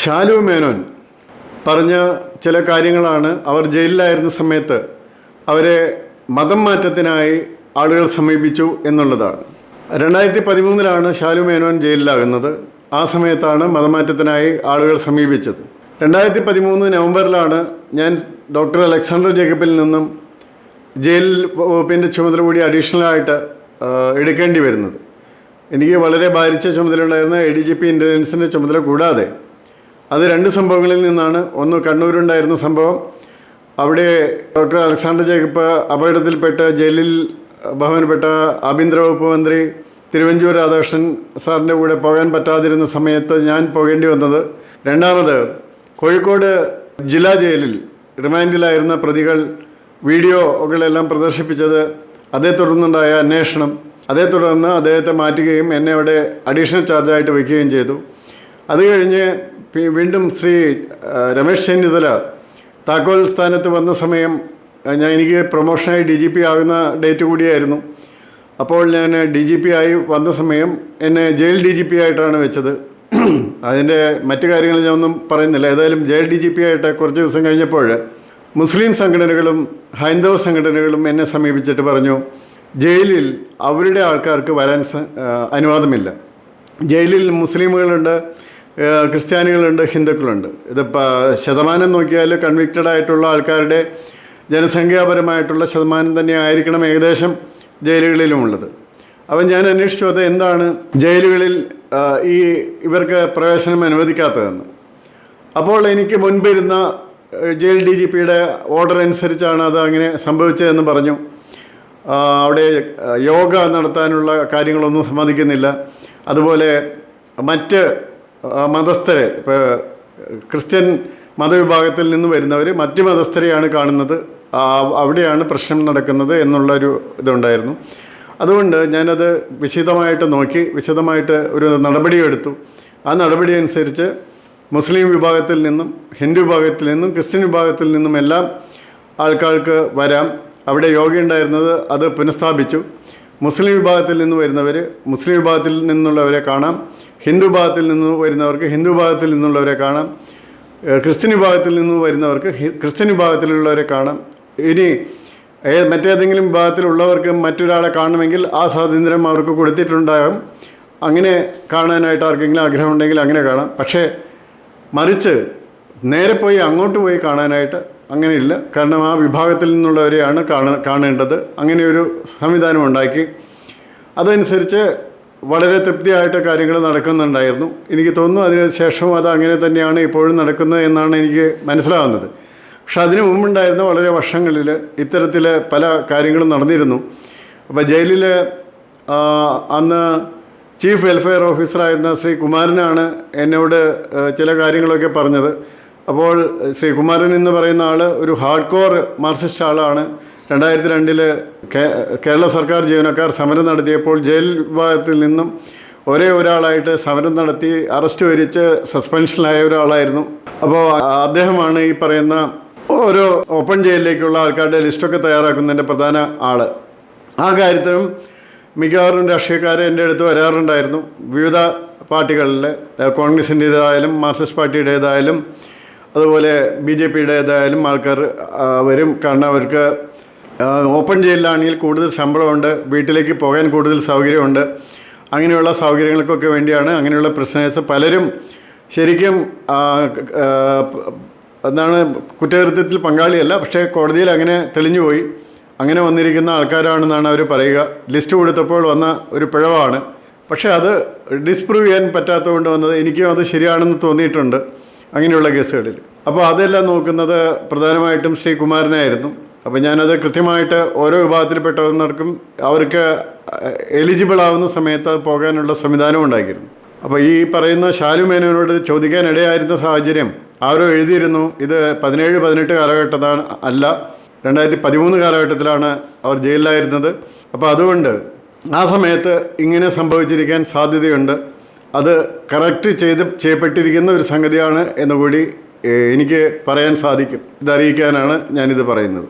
ഷാലു മേനോൻ പറഞ്ഞ ചില കാര്യങ്ങളാണ് അവർ ജയിലിലായിരുന്ന സമയത്ത് അവരെ മതം മാറ്റത്തിനായി ആളുകൾ സമീപിച്ചു എന്നുള്ളതാണ്. 2013 ഷാലു മേനോൻ ജയിലിലാകുന്നത്. ആ സമയത്താണ് മതമാറ്റത്തിനായി ആളുകൾ സമീപിച്ചത്. 2013 നവംബറിലാണ് ഞാൻ ഡോക്ടർ അലക്സാണ്ടർ ജേക്കബിൽ നിന്നും ജയിൽ വകുപ്പിൻ്റെ ചുമതല കൂടി അഡീഷണലായിട്ട് എടുക്കേണ്ടി വരുന്നത്. എനിക്ക് വളരെ ഭാരിച്ച ചുമതലയുണ്ടായിരുന്ന ADGP ഇൻ്റലിജൻസിൻ്റെ ചുമതല കൂടാതെ അത് 2 സംഭവങ്ങളിൽ നിന്നാണ്. ഒന്ന് കണ്ണൂരുണ്ടായിരുന്ന സംഭവം, അവിടെ ഡോക്ടർ അലക്സാണ്ടർ ജേക്കബ് അപകടത്തിൽപ്പെട്ട് ജയിലിൽ ബഹുമാനപ്പെട്ട ആഭ്യന്തര വകുപ്പ് മന്ത്രി തിരുവഞ്ചൂർ രാധാകൃഷ്ണൻ സാറിൻ്റെ കൂടെ പോകാൻ പറ്റാതിരുന്ന സമയത്ത് ഞാൻ പോകേണ്ടി വന്നത്. രണ്ടാമത് കോഴിക്കോട് ജില്ലാ ജയിലിൽ റിമാൻഡിലായിരുന്ന പ്രതികൾ വീഡിയോകളെല്ലാം പ്രദർശിപ്പിച്ചത്, അതേ തുടർന്നുണ്ടായ അന്വേഷണം, അതേ തുടർന്ന് അദ്ദേഹത്തെ മാറ്റുകയും എന്നെ അവിടെ അഡീഷണൽ ചാർജായിട്ട് വയ്ക്കുകയും ചെയ്തു. അത് കഴിഞ്ഞ് വീണ്ടും ശ്രീ രമേശ് ചെന്നിത്തല താക്കോൽ സ്ഥാനത്ത് വന്ന സമയം എനിക്ക് പ്രൊമോഷനായി DGP ആകുന്ന ഡേറ്റ് കൂടിയായിരുന്നു. അപ്പോൾ ഞാൻ DGP ആയി വന്ന സമയം എന്നെ ജയിൽ DGP ആയിട്ടാണ് വെച്ചത്. അതിൻ്റെ മറ്റു കാര്യങ്ങൾ ഞാൻ ഒന്നും പറയുന്നില്ല. ഏതായാലും ജയിൽ DGP ആയിട്ട് കുറച്ച് ദിവസം കഴിഞ്ഞപ്പോൾ മുസ്ലിം സംഘടനകളും ഹൈന്ദവ സംഘടനകളും എന്നെ സമീപിച്ചിട്ട് പറഞ്ഞു, ജയിലിൽ അവരുടെ ആൾക്കാർക്ക് വരാൻ അനുവാദമില്ല. ജയിലിൽ മുസ്ലിമുകളുണ്ട്, ക്രിസ്ത്യാനികളുണ്ട്, ഹിന്ദുക്കളുണ്ട്. ഇതിപ്പോൾ ശതമാനം നോക്കിയാൽ കൺവിക്റ്റഡ് ആയിട്ടുള്ള ആൾക്കാരുടെ ജനസംഖ്യാപരമായിട്ടുള്ള ശതമാനം തന്നെ ആയിരിക്കണം ഏകദേശം ജയിലുകളിലുമുള്ളത്. അപ്പം ഞാൻ അന്വേഷിച്ചു അത് എന്താണ് ജയിലുകളിൽ ഇവർക്ക് പ്രവേശനം അനുവദിക്കാത്തതെന്ന്. അപ്പോൾ എനിക്ക് മുൻപിരുന്ന ജയിൽ DGPയുടെ ഓർഡർ അനുസരിച്ചാണ് അത് അങ്ങനെ സംഭവിച്ചതെന്ന് പറഞ്ഞു. അവിടെ യോഗ നടത്താനുള്ള കാര്യങ്ങളൊന്നും സമ്മതിക്കുന്നില്ല. അതുപോലെ മറ്റ് മതസ്ഥരെ, ഇപ്പോൾ ക്രിസ്ത്യൻ മതവിഭാഗത്തിൽ നിന്ന് വരുന്നവർ മറ്റ് മതസ്ഥരെയാണ് കാണുന്നത്, അവിടെയാണ് പ്രശ്നം നടക്കുന്നത് എന്നുള്ളൊരു ഇതുണ്ടായിരുന്നു. അതുകൊണ്ട് ഞാനത് വിശദമായിട്ട് നോക്കി, വിശദമായിട്ട് ഒരു നടപടിയെടുത്തു. ആ നടപടി അനുസരിച്ച് മുസ്ലിം വിഭാഗത്തിൽ നിന്നും ഹിന്ദു വിഭാഗത്തിൽ നിന്നും ക്രിസ്ത്യൻ വിഭാഗത്തിൽ നിന്നും എല്ലാം ആൾക്കാർക്ക് വരാം. അവിടെ യോഗ ഉണ്ടായിരുന്നത് അത് പുനഃസ്ഥാപിച്ചു. മുസ്ലിം വിഭാഗത്തിൽ നിന്ന് വരുന്നവർ മുസ്ലിം വിഭാഗത്തിൽ നിന്നുള്ളവരെ കാണാം, ഹിന്ദു വിഭാഗത്തിൽ നിന്ന് വരുന്നവർക്ക് ഹിന്ദു വിഭാഗത്തിൽ നിന്നുള്ളവരെ കാണാം, ക്രിസ്ത്യൻ വിഭാഗത്തിൽ നിന്ന് വരുന്നവർക്ക് ക്രിസ്ത്യൻ വിഭാഗത്തിലുള്ളവരെ കാണാം. ഇനി മറ്റേതെങ്കിലും വിഭാഗത്തിലുള്ളവർക്ക് മറ്റൊരാളെ കാണണമെങ്കിൽ ആ സ്വാതന്ത്ര്യം അവർക്ക് കൊടുത്തിട്ടുണ്ടാകും. അങ്ങനെ കാണാനായിട്ട് ആർക്കെങ്കിലും ആഗ്രഹമുണ്ടെങ്കിൽ അങ്ങനെ കാണാം. പക്ഷേ മറിച്ച് നേരെ പോയി അങ്ങോട്ട് പോയി കാണാനായിട്ട് അങ്ങനെയില്ല. കാരണം ആ വിഭാഗത്തിൽ നിന്നുള്ളവരെയാണ് കാണേണ്ടത്. അങ്ങനെയൊരു സംവിധാനം ഉണ്ടാക്കി. അതനുസരിച്ച് വളരെ തൃപ്തിയായിട്ട് കാര്യങ്ങൾ നടക്കുന്നുണ്ടായിരുന്നു. എനിക്ക് തോന്നുന്നു അതിന് ശേഷവും അത് അങ്ങനെ തന്നെയാണ് ഇപ്പോഴും നടക്കുന്നത് എന്നാണ് എനിക്ക് മനസ്സിലാകുന്നത്. പക്ഷെ അതിനു മുമ്പുണ്ടായിരുന്ന വളരെ വർഷങ്ങളിൽ ഇത്തരത്തിൽ പല കാര്യങ്ങളും നടന്നിരുന്നു. അപ്പോൾ ജയിലിൽ അന്ന് ചീഫ് വെൽഫെയർ ഓഫീസറായിരുന്ന ശ്രീ കുമാരനാണ് എന്നോട് ചില കാര്യങ്ങളൊക്കെ പറഞ്ഞത്. അപ്പോൾ ശ്രീ കുമാരൻ എന്ന് പറയുന്ന ആൾ ഒരു ഹാർഡ് കോർ മാർക്സിസ്റ്റ് ആളാണ്. 2002 കേരള സർക്കാർ ജീവനക്കാർ സമരം നടത്തിയപ്പോൾ ജയിൽ വിഭാഗത്തിൽ നിന്നും ഒരേ ഒരാളായിട്ട് സമരം നടത്തി അറസ്റ്റ് വരിച്ച് സസ്പെൻഷനിലായ ഒരാളായിരുന്നു. അപ്പോൾ അദ്ദേഹമാണ് ഈ പറയുന്ന ഓരോ ഓപ്പൺ ജയിലിലേക്കുള്ള ആൾക്കാരുടെ ലിസ്റ്റൊക്കെ തയ്യാറാക്കുന്നതിൻ്റെ പ്രധാന ആൾ. ആ കാര്യത്തിലും മിക്കവാറും രാഷ്ട്രീയക്കാർ എൻ്റെ അടുത്ത് വരാറുണ്ടായിരുന്നു. വിവിധ പാർട്ടികളിൽ കോൺഗ്രസിൻ്റേതായാലും മാർക്സിസ്റ്റ് പാർട്ടിയുടേതായാലും അതുപോലെ BJPയുടേതായാലും ആൾക്കാർ വരും. കാരണം അവർക്ക് ഓപ്പൺ ജയിലിലാണെങ്കിൽ കൂടുതൽ ശമ്പളമുണ്ട്, വീട്ടിലേക്ക് പോകാൻ കൂടുതൽ സൗകര്യമുണ്ട്. അങ്ങനെയുള്ള സൗകര്യങ്ങൾക്കൊക്കെ വേണ്ടിയാണ് അങ്ങനെയുള്ള പ്രശ്നേഴ്സ് പലരും ശരിക്കും എന്താണ് കുറ്റകൃത്യത്തിൽ പങ്കാളിയല്ല, പക്ഷേ കോടതിയിൽ അങ്ങനെ തെളിഞ്ഞുപോയി. അങ്ങനെ വന്നിരിക്കുന്ന ആൾക്കാരാണെന്നാണ് അവർ പറയുക. ലിസ്റ്റ് കൊടുത്തപ്പോൾ വന്ന ഒരു പിഴവാണ്. പക്ഷേ അത് ഡിസ്പ്രൂവ് ചെയ്യാൻ പറ്റാത്തതുകൊണ്ട് വന്നത്. എനിക്കും അത് ശരിയാണെന്ന് തോന്നിയിട്ടുണ്ട് അങ്ങനെയുള്ള കേസുകളിൽ. അപ്പോൾ അതെല്ലാം നോക്കുന്നത് പ്രധാനമായിട്ടും ശ്രീ കുമാരനായിരുന്നു. അപ്പോൾ ഞാനത് കൃത്യമായിട്ട് ഓരോ വിഭാഗത്തിൽപ്പെട്ടവർക്കും അവർക്ക് എലിജിബിൾ ആവുന്ന സമയത്ത് അത് പോകാനുള്ള സംവിധാനം ഉണ്ടാക്കിയിരുന്നു. അപ്പോൾ ഈ പറയുന്ന ഷാലു മേനോനോട് ചോദിക്കാൻ ഇടയായിരുന്ന സാഹചര്യം ആരോ എഴുതിയിരുന്നു, ഇത് 17-18 കാലഘട്ടത്താണ്, അല്ല 2013 കാലഘട്ടത്തിലാണ് അവർ ജയിലിലായിരുന്നത്. അപ്പോൾ അതുകൊണ്ട് ആ സമയത്ത് ഇങ്ങനെ സംഭവിച്ചിരിക്കാൻ സാധ്യതയുണ്ട്. അത് കറക്റ്റ് ചെയ്യപ്പെട്ടിരിക്കുന്ന ഒരു സംഗതിയാണ് എന്നുകൂടി എനിക്ക് പറയാൻ സാധിക്കും. ഇതറിയിക്കാനാണ് ഞാനിത് പറയുന്നത്.